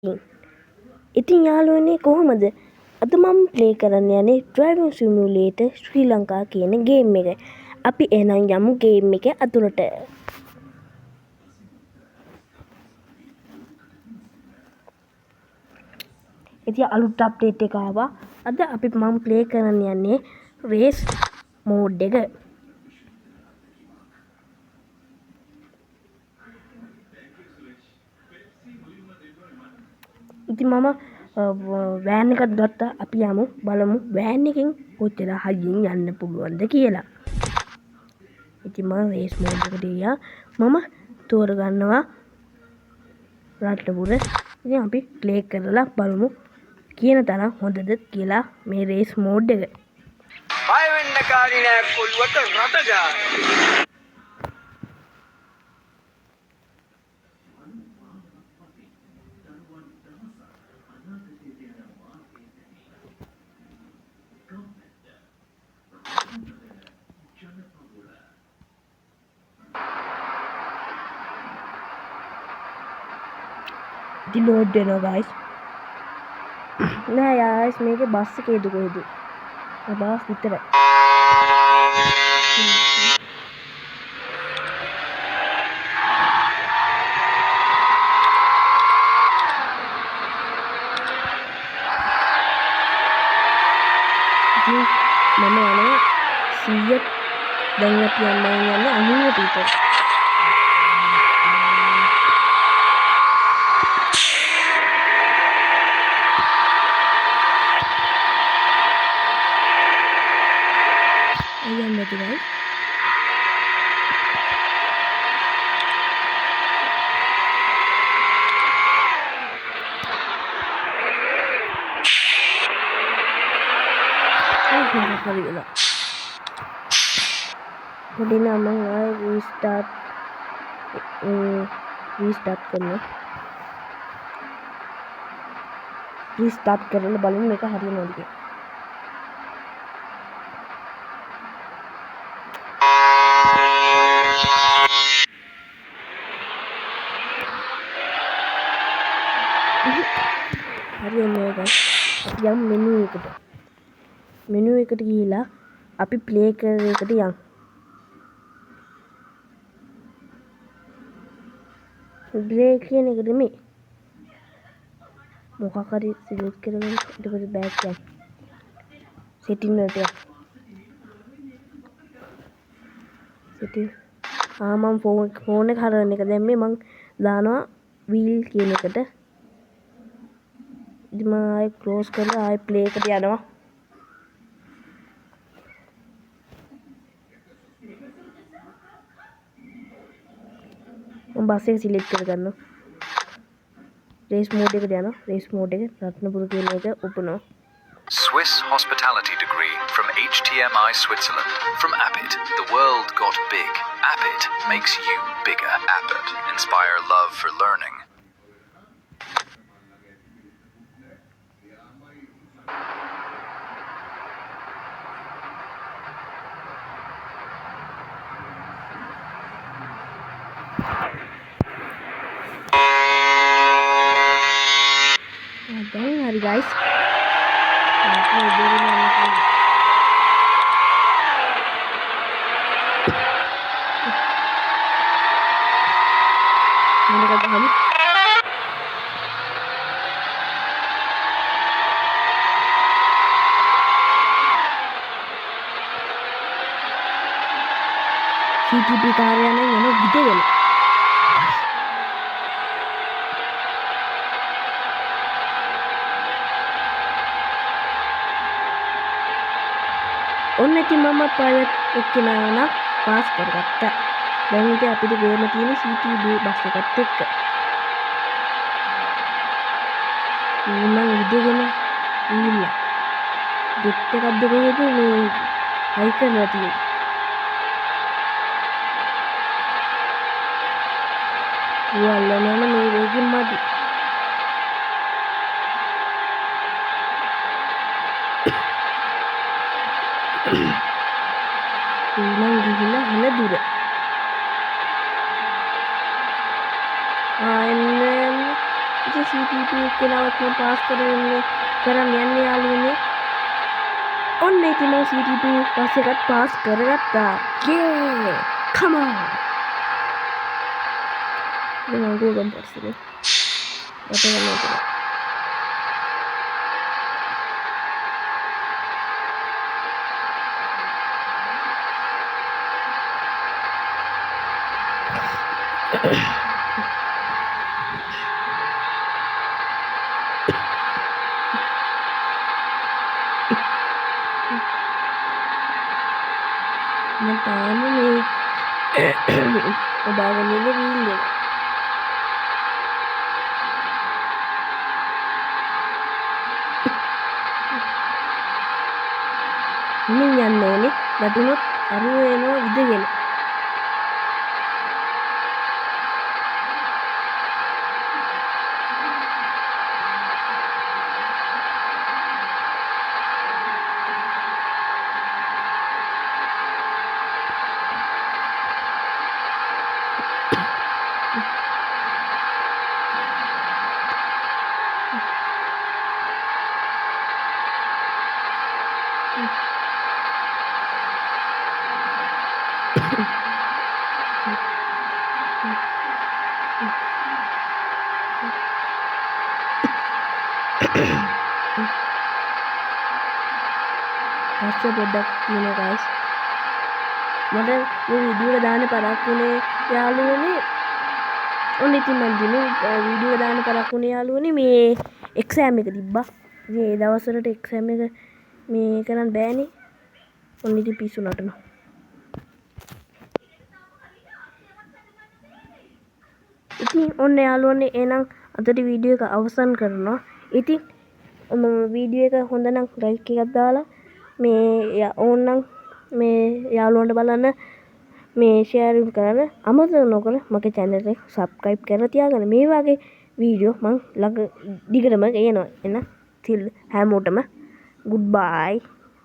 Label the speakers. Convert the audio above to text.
Speaker 1: ඉතින් යාළුවනේ කොහොමද? අද මම ප්ලේ කරන්න යන්නේ ඩ්‍රයිවිං සිමියුලේටර් ශ්‍රී ලංකා කියන ගේම් එක. අපි එහෙනම් යමු ගේම් එක ඇතුළට. ඉතින් අලුත් අප්ඩේට් එක ආවා. අද මම ප්ලේ කරන්න යන්නේ රේස් මෝඩ් එක. ඉතින් මම වෑන් එකක් ගත්තා. අපි යමු බලමු වෑන් එකෙන් කොච්චර හයියෙන් යන්න පුළුවන්ද කියලා. ඉතින් මම රේස් මෝඩ් එකට ගියා. මම තෝරගන්නවා රත්නපුර. ඉතින් අපි ප්ලේ කරලා බලමු කියන තරම් හොඳද කියලා මේ රේස් මෝඩ් එක.
Speaker 2: බය වෙන්න කාරි නෑ කොල්ලුවට රට ගන්න.
Speaker 1: ඉතින් ලෝඩ් වෙනවා guys. නෑ guys මේකේ බස් එකේද කොහෙද? බස් විතරයි. මම යනවා 100 දැන් අපි යන්නේ 90 විතර. අයියන් නැති guys. හරියලා. පොඩි නම ආයෙ රීස්ටාර්ට් කරනවා. රීස්ටාර්ට් කරලා බලමු මේක හරියනවද කියලා. හරියන්නේ guys. අපි යමු මෙනු එකට ගිහිලා අපි ප්ලේ කරන එකට යමු. ප්ලේ කියන එකට මේ මොකක් හරි සිලෙක්ට් කරගෙන ඊට පස්සේ බෑක් යන්න. සෙටින් වලට යන්න. සෙටින් මම ෆෝන් එක හරවන එක දැම්මේ මං දානවා වීල් කියන එකට. ඉතින් මම ආයෙ ක්ලෝස් කරලා ආයෙ ප්ලේ එකට යනවා. බස් එක සිලෙක්ට් කරගන්නවා. රේස් මෝඩ් එකට යනවා. රේස් මෝඩ් එක රත්නපුර කියන එක උපනවා.
Speaker 3: Swiss hospitality degree from HTMI Switzerland. From Abbott, the world got big. Abbott makes you bigger. Abbott, inspire love for learning.
Speaker 1: දැන් හරි guys. CTP කාර්යාලයෙන් යන විදියල ඔන්න ඉතින් මම පයිලට් එක්කෙනා පාස් කරගත්තා. දැන් ඉතින් අපිට ගේම තියෙන CTB බස් එකත් එක්ක. මම විදගෙන ඉන්නවා. ගෙට් එකක්ද කොහෙද මේ හයි කරලා තියෙන්නේ. වල්ලනම මේ වේගෙන් මදි. ඊළඟ ගිහිල්ලා හෙන දුර. ඉතින් CTP එක්කෙනාවත් මම පාස් කරන් යන්නේ යාළුවනේ. ඔන්න ඉතින් මම CTP බස් එකත් පාස් කරගත්තා. යේ! come on! ඉතින් මම ගෝගම් පස්සේ අපේ ගමන මම තාම මේ ඔබාගෙන ඉන්නේ වීල් එක. මින් යන්න ඕනේ. වැටුනොත් අරුව එනවා ඉදගෙන. පස්සේ පොඩ්ඩක් කියනවා guys. මට මේ වීඩියෝ එක දාන්න පරක් වුණේ යාළුවනේ. ඔන්න ඉතින් මම දිනු වීඩියෝ එක දාන්න පරක් වුණේ යාළුවනේ මේ එක්සෑම් එක තිබ්බා. ඉතින් ඒ දවස්වලට එක්සෑම් එක මේ කරන්න බෑනේ. ඔන්න ඉතින් පිස්සු නටනවා. ඉතින් ඔන්න යාළුවනේ එහෙනම් අදට වීඩියෝ එක අවසන් කරනවා. ඉතින් වීඩියෝ එක හොඳ නම් ලයික් එකක් දාලා මේ ඕනනම් මේ යාළුවන්ට බලන්න මේ ෂෙයාර් කරන්න අමතක නොකර මගේ channel එක subscribe කරලා තියාගන්න. මේ වගේ වීඩියෝ මම ළඟ දිගටම එනවා. එහෙනම් හැමෝටම goodbye.